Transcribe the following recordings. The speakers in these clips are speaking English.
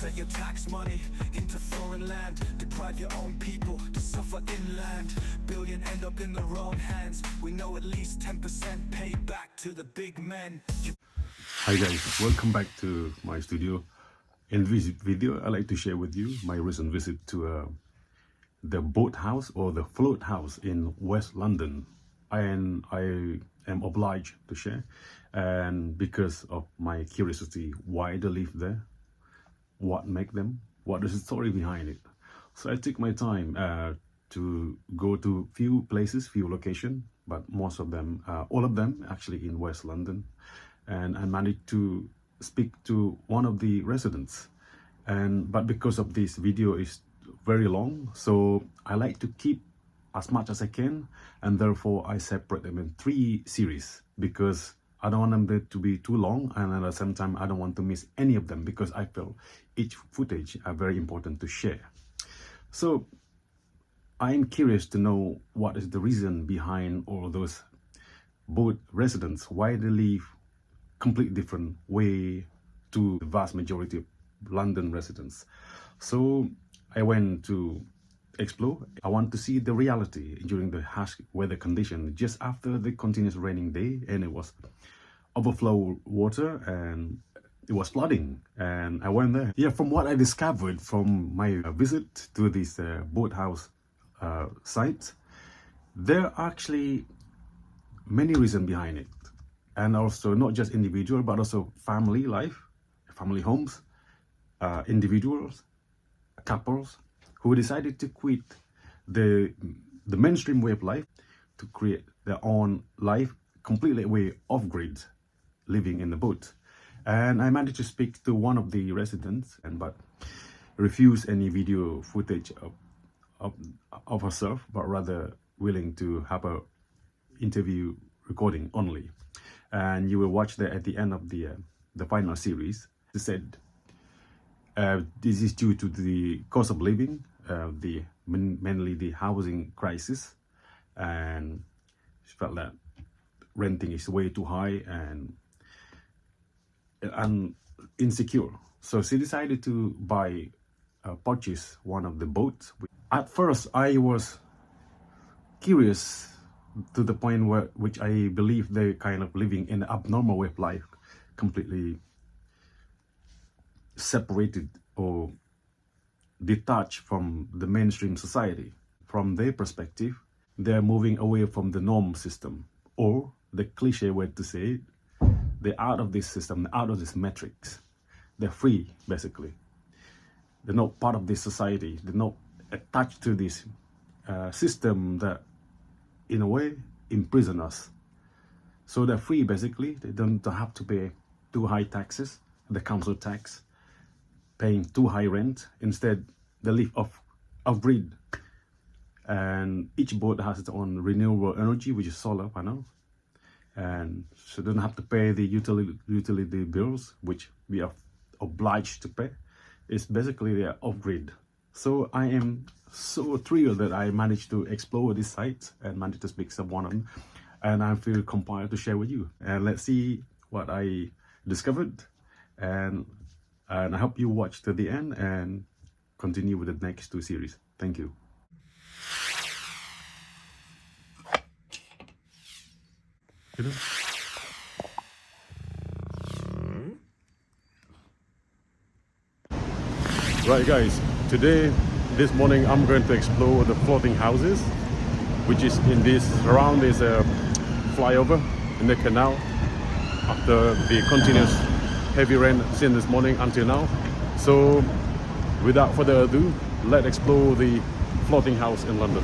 Set your tax money into foreign land, deprive your own people to suffer inland. Billion end up in the wrong hands. We know at least 10% paid back to the big men. Hi guys, welcome back to my studio. In this video, I'd like to share with you my recent visit to the boat house or the float house in West London. And I am obliged to share, and because of my curiosity, why they live there, what make them, what is the story behind it. So I took my time to go to few places, few locations, but most of them, all of them actually in West London. And I managed to speak to one of the residents, but because of this video is very long, so I like to keep as much as I can, and therefore I separate them in 3 series because I don't want them to be too long, and at the same time I don't want to miss any of them because I feel each footage are very important to share. So I am curious to know what is the reason behind all those boat residents, why they live completely different way to the vast majority of London residents. So I went to explore. I want to see the reality during the harsh weather condition just after the continuous raining day, and it was overflow water and it was flooding, and I went there. Yeah, from what I discovered from my visit to this boathouse site, there are actually many reasons behind it. And also not just individual, but also family life, family homes, individuals, couples who decided to quit the mainstream way of life to create their own life, completely way off grid, living in the boat. And I managed to speak to one of the residents, but refused any video footage of herself, but rather willing to have a interview recording only. And you will watch that at the end of the final series. She said this is due to the cost of living, mainly the housing crisis, and she felt that renting is way too high and insecure. So she decided to purchase one of the boats. At first, I was curious to the point which I believe they're kind of living in an abnormal way of life, completely separated or detached from the mainstream society. From their perspective, they're moving away from the norm system, or the cliche way to say it, they're out of this system, out of this matrix. They're free, basically. They're not part of this society. They're not attached to this system that in a way imprison us. So they're free, basically. They don't have to pay too high taxes, the council tax, paying too high rent. Instead, they live off grid, and each boat has its own renewable energy, which is solar panel, and so they don't have to pay the utility bills, which we are obliged to pay. It's basically they're off grid. So I am so thrilled that I managed to explore this site and managed to speak to someone, and I feel compelled to share with you. And let's see what I discovered, and I hope you watch to the end and continue with the next 2 series. Thank you. Right guys, this morning I'm going to explore the floating houses, which is around this flyover in the canal after the continuous heavy rain since this morning until now. So without further ado, let's explore the floating house in London.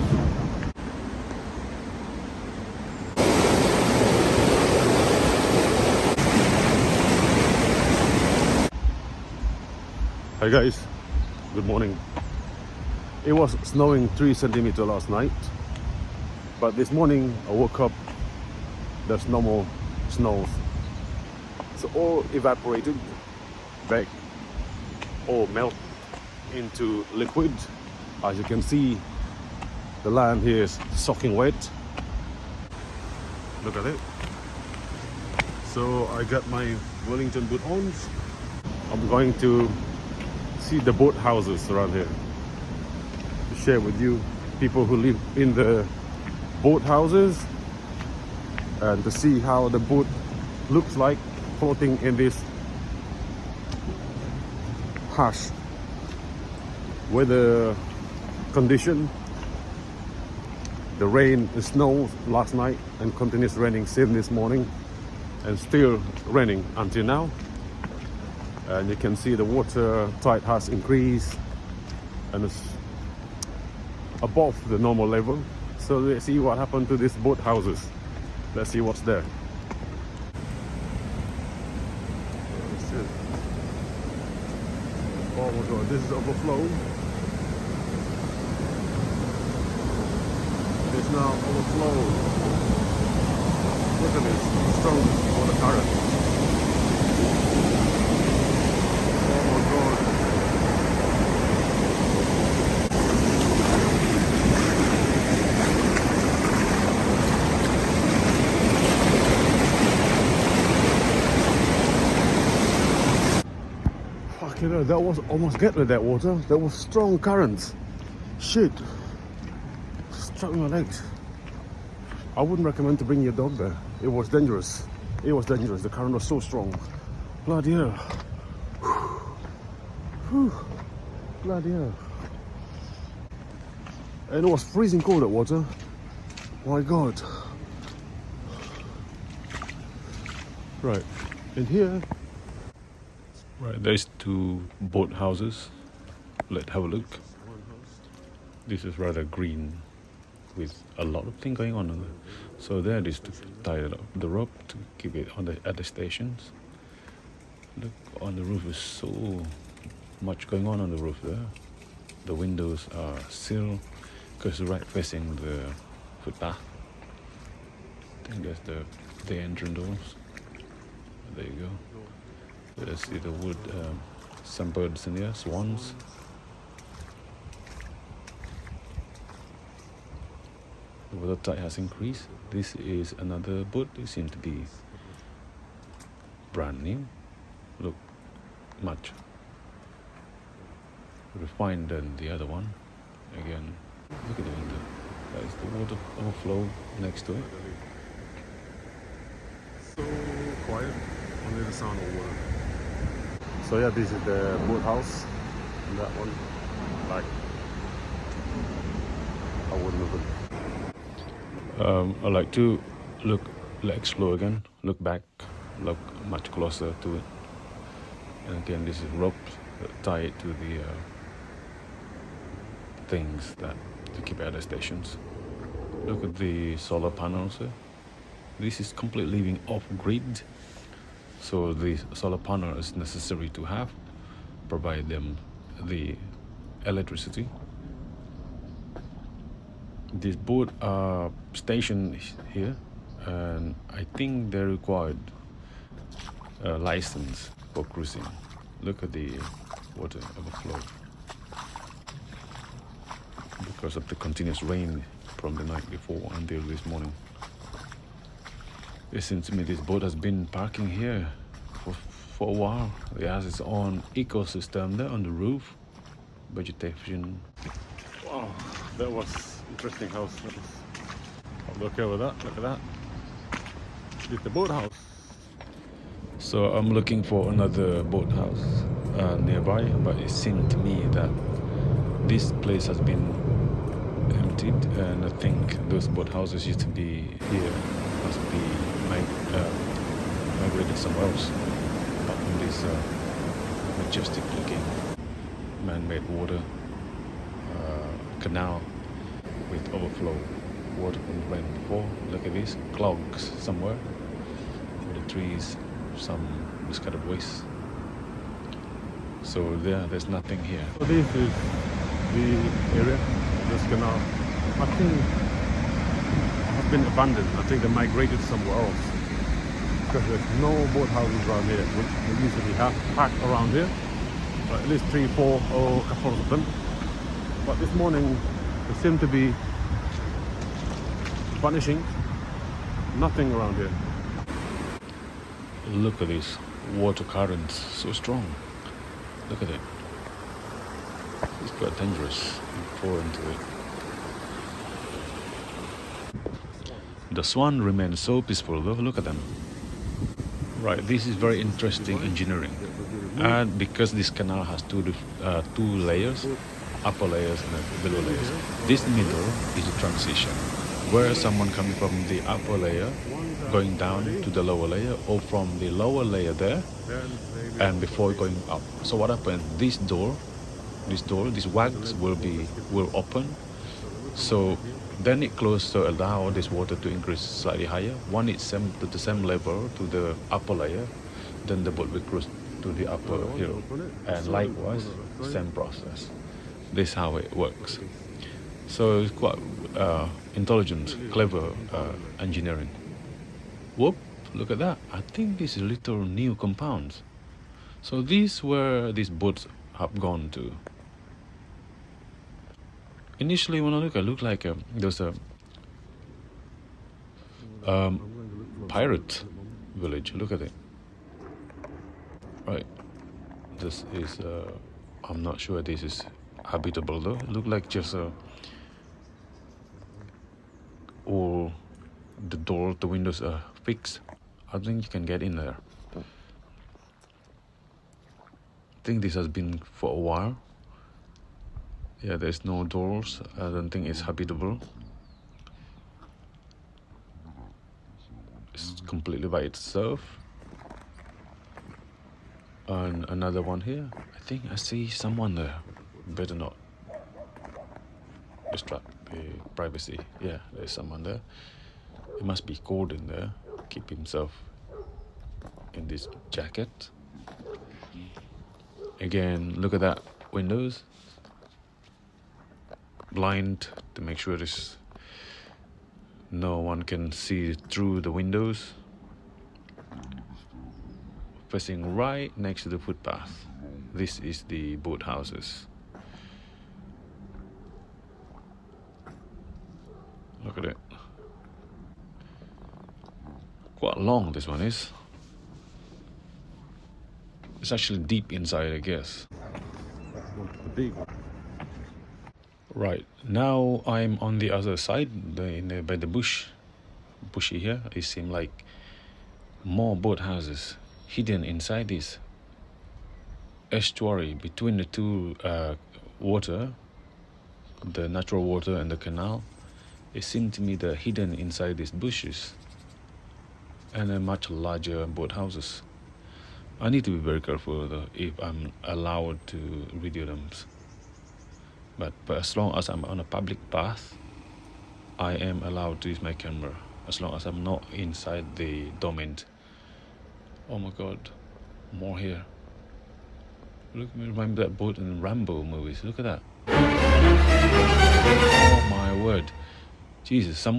Hi guys, good morning. It was snowing 3 centimeters last night, but this morning I woke up, there's no more snow. So all evaporated back, all melt into liquid. As you can see, the land here is soaking wet. Look at it. So I got my Wellington boot on. I'm going to see the boat houses around here. To share with you people who live in the boat houses and to see how the boat looks like floating in this harsh weather condition. The rain, the snow last night and continuous raining same this morning and still raining until now. And you can see the water tide has increased and it's above the normal level. So let's see what happened to these boat houses. Let's see what's there. Oh my god, this is overflow. It's now overflowed. Look at this strong water current. Oh my god. Fucking hell, that was almost get with that water. That was strong currents. Shit. Struck my legs. I wouldn't recommend to bring your dog there. It was dangerous. It was dangerous. The current was so strong. Bloody hell. Whew. Bloody hell. And it was freezing cold, that water. My god. Right. And here. Right, there's two boat houses. Let's have a look. This is rather green, with a lot of things going on. So there is to tie it up, the rope to keep it on the at the stations. Look, on the roof is so much going on the roof there. The windows are sealed because right facing the footpath. I think that's the entrance doors. There you go. Let's see the wood, some birds in there, swans. The water tide has increased. This is another boat. It seems to be brand new. Look, much refined than the other one. Again, look at the window. That is the water overflow next to it. So quiet, only the sound of water. So yeah, this is the boat house. And that one, like, I wouldn't have been. I like to look, explore again, look back, look much closer to it. And again, this is rope tied to the things that to keep at the stations. Look at the solar panels there. This is completely living off grid, so the solar panel is necessary to have, provide them the electricity. This boat are stationed here, and I think they required a license for cruising. Look at the water overflow because of the continuous rain from the night before until this morning. It seems to me this boat has been parking here for a while. It has its own ecosystem there on the roof, vegetation. Wow, that was interesting house. Look over that, look at that. It's the boathouse. So I'm looking for another boathouse nearby, but it seemed to me that this place has been emptied, and I think those boathouses used to be here, must be migrated somewhere else. Apart from this majestic looking man-made water canal with overflow water from the rain before. Look at this, clogs somewhere with the trees, some scattered waste. So there's nothing here. So this is the area, this canal. I think has been abandoned. I think they migrated somewhere else because there's no boat houses around here, which we usually have packed around here. At least 3, 4, or a couple of them. But this morning they seem to be vanishing. Nothing around here. Look at this water currents, so strong. Look at it. It's quite dangerous. Fall into it. The swan remains so peaceful though. Look at them. Right, this is very interesting engineering. And because this canal has two layers, upper layers and below layers, this middle is a transition where someone coming from the upper layer going down to the lower layer, or from the lower layer there and before going up. So what happened? This wax will open. So then it closes to allow this water to increase slightly higher. When it's to the same level to the upper layer, then the boat will cruise to the upper hill. And likewise, same process. This is how it works. So it's quite intelligent, clever engineering. Whoop, look at that. I think these are little new compounds. So these where these boats have gone to. Initially when I look like there's a pirate village. Look at it. Right. This is, I'm not sure this is habitable though. It look like just all the door, the windows are fixed. I think you can get in there. I think this has been for a while. Yeah, there's no doors. I don't think it's habitable. It's completely by itself. And another one here. I think I see someone there. Better not disrupt privacy. Yeah, there's someone there. It must be cold in there. Keep himself in this jacket. Again, look at that windows. Blind to make sure no one can see through the windows. Facing right next to the footpath. This is the boat houses. Look at it. Quite long this one is. It's actually deep inside, I guess. Right, now I'm on the other side, by the bushy here. It seems like more boat houses hidden inside this estuary between the two water, the natural water and the canal. It seemed to me they're hidden inside these bushes and a much larger boat houses. I need to be very careful though if I'm allowed to video them. But as long as I'm on a public path, I am allowed to use my camera, as long as I'm not inside the domain. Oh my god, more here. Look, remember that boat in Rambo movies? Look at that. Oh my word. Jesus, the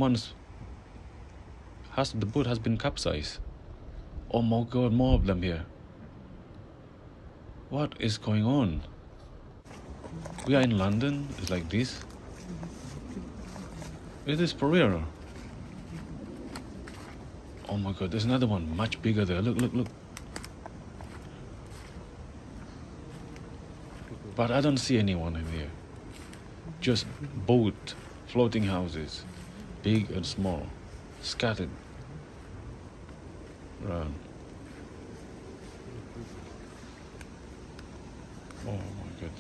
boat has been capsized. Oh my god, more of them here. What is going on? We are in London, it's like this. It is for real. Oh my god, there's another one much bigger there. Look. But I don't see anyone in here. Just boat, floating houses, big and small, scattered around. Oh my god.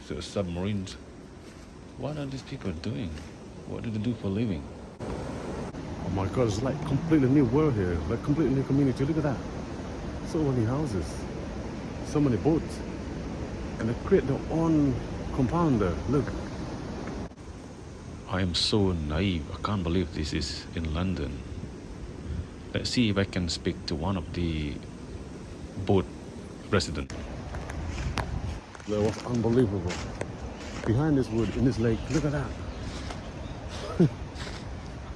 So submarines. What are these people doing? What do they do for a living? Oh my god, it's like completely new world here. Like completely new community. Look at that. So many houses. So many boats. And they create their own compound there. Look. I am so naive. I can't believe this is in London. Let's see if I can speak to one of the boat residents. That was unbelievable. Behind this wood, in this lake, look at that.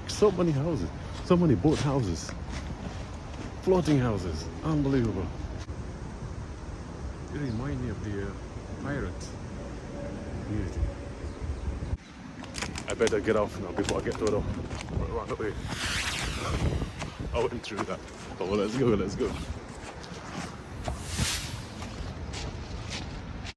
So many houses, so many boat houses, floating houses, unbelievable. It reminds me of the pirates. I better get off now before I get towed off. Right away. I went through that. Oh, let's go.